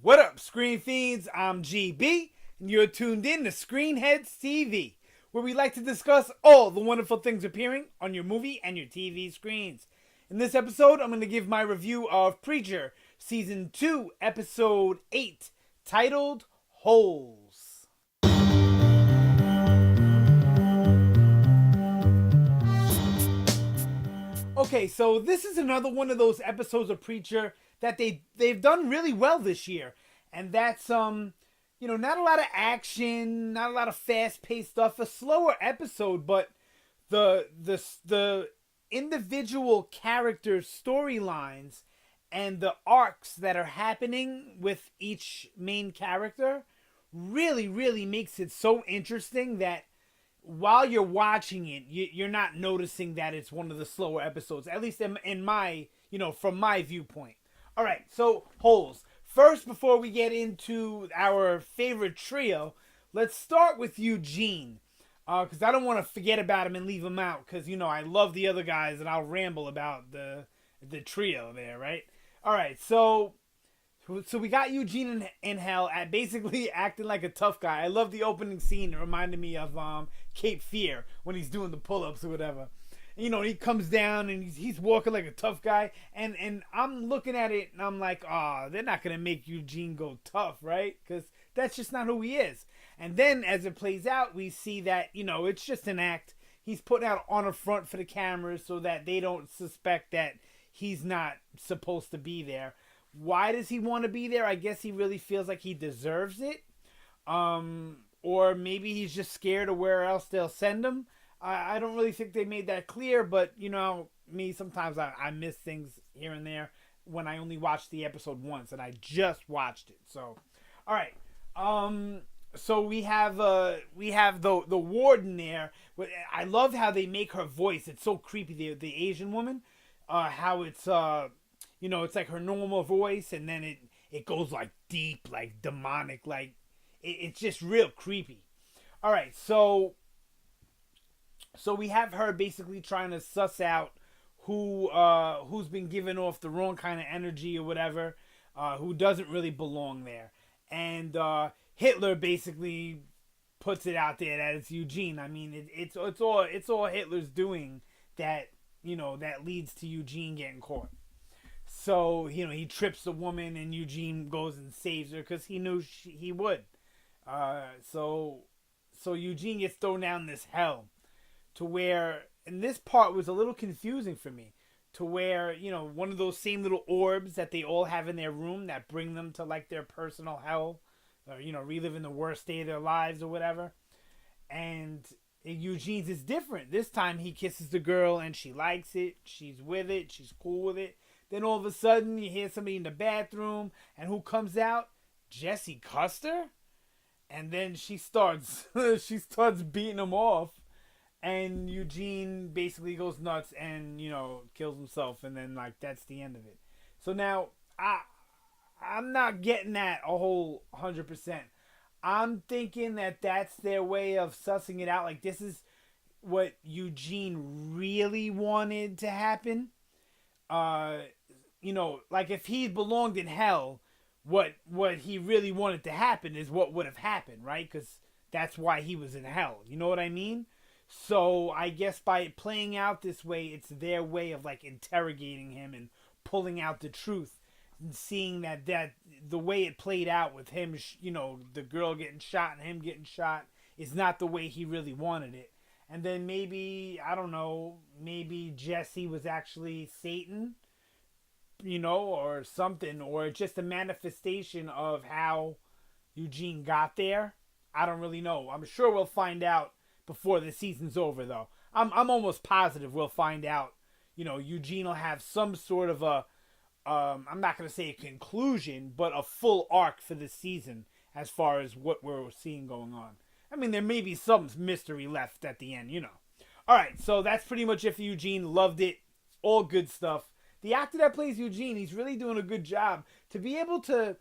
What up, Screen Fiends? I'm GB, and you're tuned in to Headz TV, where we like to discuss all the wonderful things appearing on your movie and your TV screens. In this episode, I'm going to give my review of Preacher, Season 2, Episode 8, titled Holes. Okay, so this is another one of those episodes of Preacher that they've done really well this year, and that's not a lot of action, not a lot of fast-paced stuff, a slower episode, but the individual characters' storylines and the arcs that are happening with each main character really makes it so interesting that while you're watching it, you're not noticing that it's one of the slower episodes, at least in my, from my viewpoint. All right, so Holes. First, before we get into our favorite trio, let's start with Eugene. Because I don't want to forget about him and leave him out. Because, I love the other guys and I'll ramble about the trio there, right? All right, so we got Eugene in hell at basically acting like a tough guy. I love the opening scene. It reminded me of Cape Fear when he's doing the pull-ups or whatever. He comes down and he's walking like a tough guy. And I'm looking at it and I'm like, they're not going to make Eugene go tough, right? Because that's just not who he is. And then as it plays out, we see that, it's just an act. He's putting out on a front for the cameras so that they don't suspect that he's not supposed to be there. Why does he want to be there? I guess he really feels like he deserves it. Or maybe he's just scared of where else they'll send him. I don't really think they made that clear, but, me, sometimes I miss things here and there when I only watched the episode once, and I just watched it. So, all right. So we have the warden there. I love how they make her voice. It's so creepy, the Asian woman. How it's, it's like her normal voice, and then it goes, like, deep, like, demonic, like, it's just real creepy. All right, so we have her basically trying to suss out who's been giving off the wrong kind of energy or whatever, who doesn't really belong there. And Hitler basically puts it out there that it's Eugene. I mean, it's all Hitler's doing that, that leads to Eugene getting caught. So, he trips the woman and Eugene goes and saves her because he knew he would. So Eugene gets thrown down this hell to where, and this part was a little confusing for me, to where, one of those same little orbs that they all have in their room that bring them to like their personal hell, or, reliving the worst day of their lives or whatever. And Eugene's is different. This time he kisses the girl and she likes it. She's with it. She's cool with it. Then all of a sudden you hear somebody in the bathroom, and who comes out? Jesse Custer? And then she starts beating him off, and Eugene basically goes nuts and, kills himself, and then, like, that's the end of it. So now, I'm not getting that a whole 100%. I'm thinking that that's their way of sussing it out. Like, this is what Eugene really wanted to happen. Like, if he belonged in hell, what he really wanted to happen is what would have happened, right? Because that's why he was in hell. You know what I mean? So I guess by playing out this way, it's their way of like interrogating him and pulling out the truth, and seeing that the way it played out with him, the girl getting shot and him getting shot, is not the way he really wanted it. And then maybe, I don't know, maybe Jesse was actually Satan, or something, or just a manifestation of how Eugene got there. I don't really know. I'm sure we'll find out before the season's over, though. I'm almost positive we'll find out. Eugene will have some sort of a, I'm not going to say a conclusion, but a full arc for the season as far as what we're seeing going on. I mean, there may be some mystery left at the end, All right, so that's pretty much it for Eugene. Loved it. All good stuff. The actor that plays Eugene, he's really doing a good job. To be able to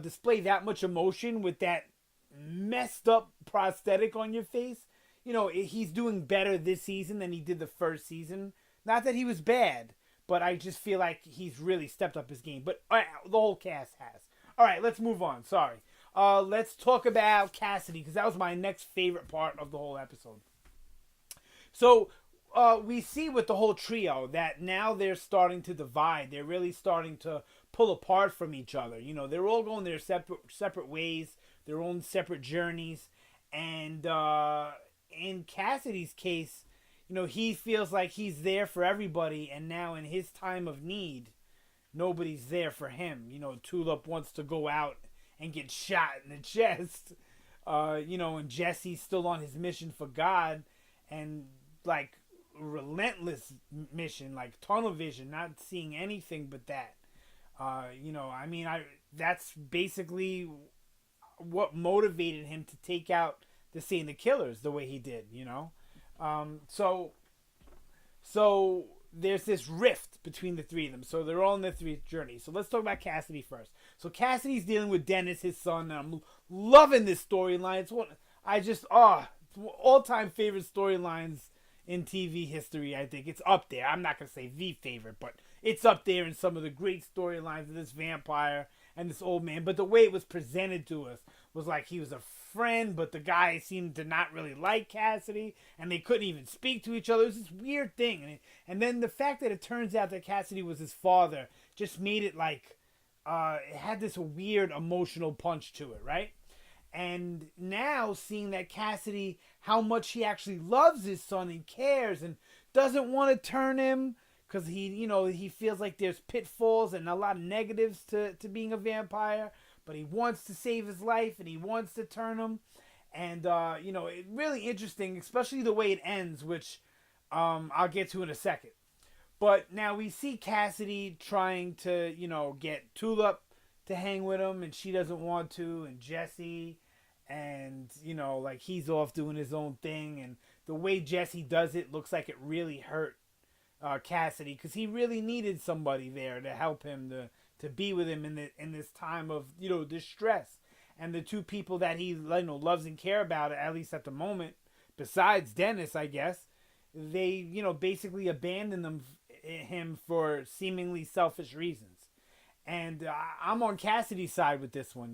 display that much emotion with that messed up prosthetic on your face, he's doing better this season than he did the first season. Not that he was bad, but I just feel like he's really stepped up his game. But the whole cast has. All right, let's move on. Sorry. Let's talk about Cassidy, because that was my next favorite part of the whole episode. So we see with the whole trio that now they're starting to divide. They're really starting to pull apart from each other. You know, they're all going their separate ways, their own separate journeys. And in Cassidy's case, you know, he feels like he's there for everybody, and now in his time of need, nobody's there for him. You know, Tulip wants to go out and get shot in the chest. You know, and Jesse's still on his mission for God, and like relentless mission, like tunnel vision, not seeing anything but that. You know, I mean, that's basically what motivated him to take out the Saint the Killers the way he did. You know, so there's this rift between the three of them. So they're all in their three journeys. So let's talk about Cassidy first. So Cassidy's dealing with Dennis, his son, and I'm loving this storyline. It's all-time favorite storylines in TV history. I think it's up there. I'm not gonna say the favorite, but it's up there in some of the great storylines of this vampire and this old man. But the way it was presented to us was like he was a friend, but the guy seemed to not really like Cassidy, and they couldn't even speak to each other. It was this weird thing, and then the fact that it turns out that Cassidy was his father just made it like it had this weird emotional punch to it, right? And now seeing that Cassidy, how much he actually loves his son and cares and doesn't want to turn him, because he feels like there's pitfalls and a lot of negatives to being a vampire, but he wants to save his life and he wants to turn him. And it's really interesting, especially the way it ends, which I'll get to in a second. But now we see Cassidy trying to get Tulip to hang with him, and she doesn't want to, and Jesse, and like he's off doing his own thing, and the way Jesse does it looks like it really hurt Cassidy, because he really needed somebody there to help him to be with him in this time of distress. And the two people that he loves and care about, at least at the moment, besides Dennis, I guess, they basically abandoned him for seemingly selfish reasons. And I'm on Cassidy's side with this one,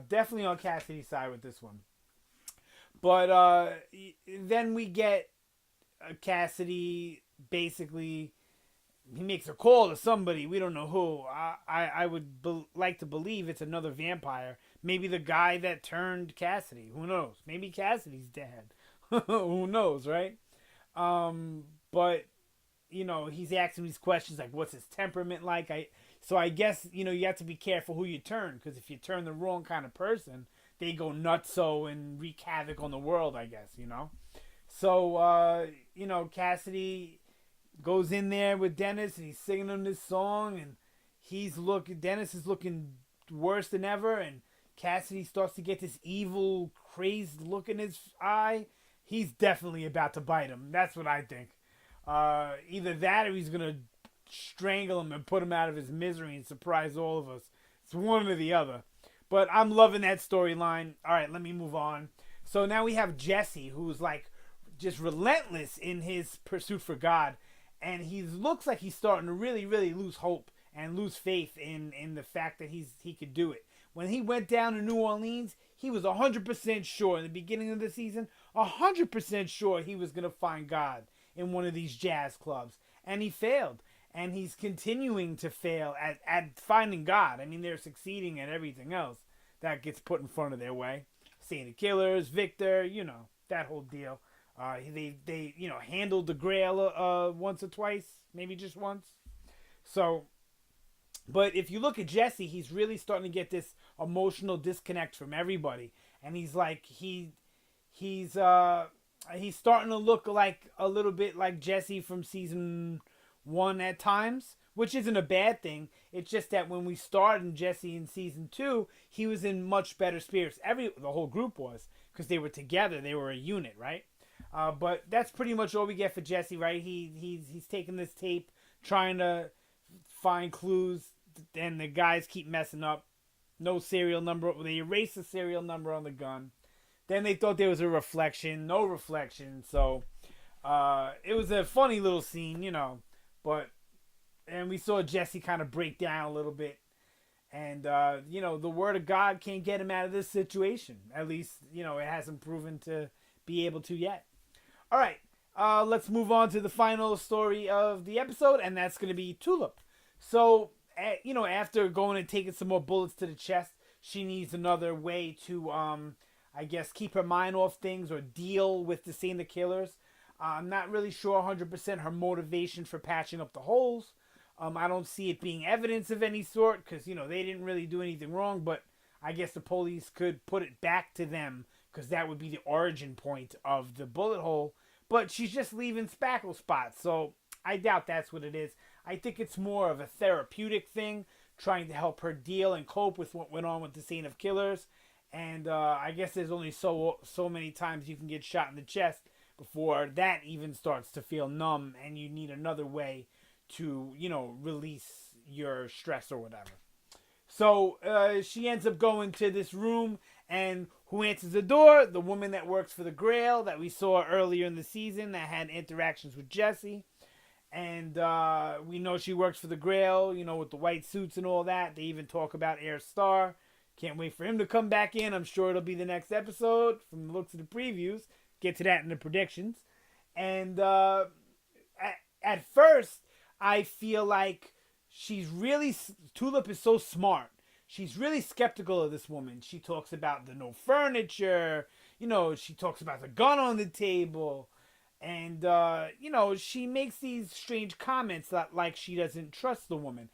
definitely on Cassidy's side with this one. But then we get Cassidy basically, he makes a call to somebody, we don't know who. I would like to believe it's another vampire, maybe the guy that turned Cassidy. Who knows? Maybe Cassidy's dead. Who knows, right? But he's asking these questions like, what's his temperament like? So I guess you have to be careful who you turn, because if you turn the wrong kind of person, they go nutso and wreak havoc on the world, I guess. So Cassidy goes in there with Dennis, and he's singing him this song, and Dennis is looking worse than ever, and Cassidy starts to get this evil, crazed look in his eye. He's definitely about to bite him. That's what I think. Either that, or he's gonna strangle him and put him out of his misery and surprise all of us. It's one or the other. But I'm loving that storyline. All right, let me move on. So now we have Jesse, who's like just relentless in his pursuit for God. And he looks like he's starting to really, really lose hope and lose faith in the fact that he could do it. When he went down to New Orleans, he was 100% sure in the beginning of the season, 100% sure he was going to find God in one of these jazz clubs. And he failed. And he's continuing to fail at finding God. I mean, they're succeeding at everything else that gets put in front of their way. Saint the Killers, Victor, that whole deal. They handled the Grail once or twice, maybe just once. So, but if you look at Jesse, he's really starting to get this emotional disconnect from everybody, and he's like he's starting to look like a little bit like Jesse from season 1 at times, which isn't a bad thing. It's just that when we started Jesse in season 2, he was in much better spirits. The whole group was, because they were together, they were a unit, right? But that's pretty much all we get for Jesse, right? He's taking this tape, trying to find clues, and the guys keep messing up. No serial number. They erase the serial number on the gun. Then they thought there was a reflection. No reflection. So it was a funny little scene, But and we saw Jesse kind of break down a little bit, And, the word of God can't get him out of this situation. At least, it hasn't proven to be able to yet. All right, let's move on to the final story of the episode, and that's going to be Tulip. So, after going and taking some more bullets to the chest, she needs another way to, I guess, keep her mind off things or deal with seeing the killers. I'm not really sure 100% her motivation for patching up the holes. I don't see it being evidence of any sort because, they didn't really do anything wrong, but I guess the police could put it back to them because that would be the origin point of the bullet hole. But she's just leaving spackle spots, so I doubt that's what it is. I think it's more of a therapeutic thing, trying to help her deal and cope with what went on with the scene of killers. And I guess there's only so many times you can get shot in the chest before that even starts to feel numb and you need another way to, release your stress or whatever. So she ends up going to this room, and who answers the door? The woman that works for the Grail that we saw earlier in the season that had interactions with Jesse. And we know she works for the Grail, with the white suits and all that. They even talk about Air Star. Can't wait for him to come back in. I'm sure it'll be the next episode from the looks of the previews. Get to that in the predictions. And at first, I feel like Tulip is so smart. She's really skeptical of this woman. She talks about the no furniture. She talks about the gun on the table. And, she makes these strange comments that, like she doesn't trust the woman.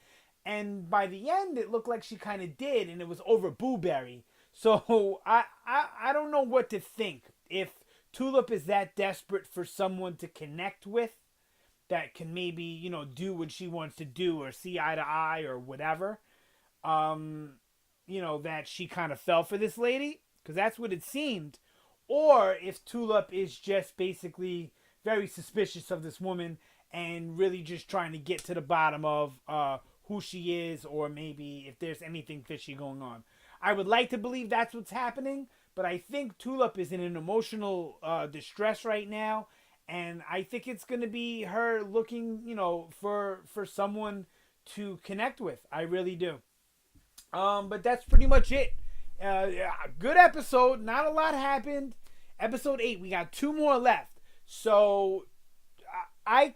And by the end, it looked like she kind of did, and it was over Booberry. So I don't know what to think. If Tulip is that desperate for someone to connect with, that can maybe, do what she wants to do or see eye to eye or whatever, that she kind of fell for this lady, because that's what it seemed. Or if Tulip is just basically very suspicious of this woman and really just trying to get to the bottom of who she is, or maybe if there's anything fishy going on. I would like to believe that's what's happening, but I think Tulip is in an emotional distress right now. And I think it's going to be her looking, for someone to connect with. I really do. But that's pretty much it. Good episode. Not a lot happened. Episode 8. We got 2 more left. So I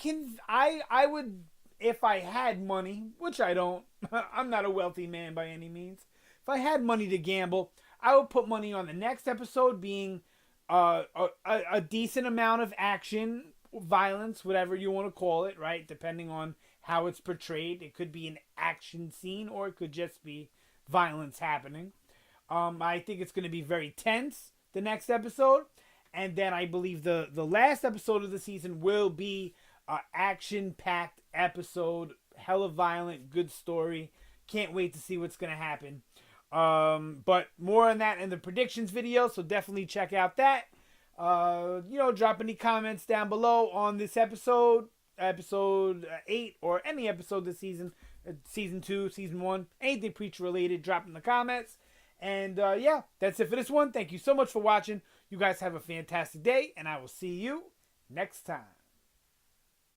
would, if I had money, which I don't. I'm not a wealthy man by any means. If I had money to gamble, I would put money on the next episode being a decent amount of action, violence, whatever you want to call it, right? Depending on how it's portrayed. It could be an action scene or it could just be violence happening. I think it's going to be very tense, the next episode. And then I believe the last episode of the season will be an action-packed episode. Hella violent, good story. Can't wait to see what's going to happen. But more on that in the predictions video, so definitely check out that. Drop any comments down below on this episode 8, or any episode this season, season 2, season 1, anything preacher related, drop in the comments. And that's it for this one. Thank you so much for watching. You guys have a fantastic day, and I will see you next time.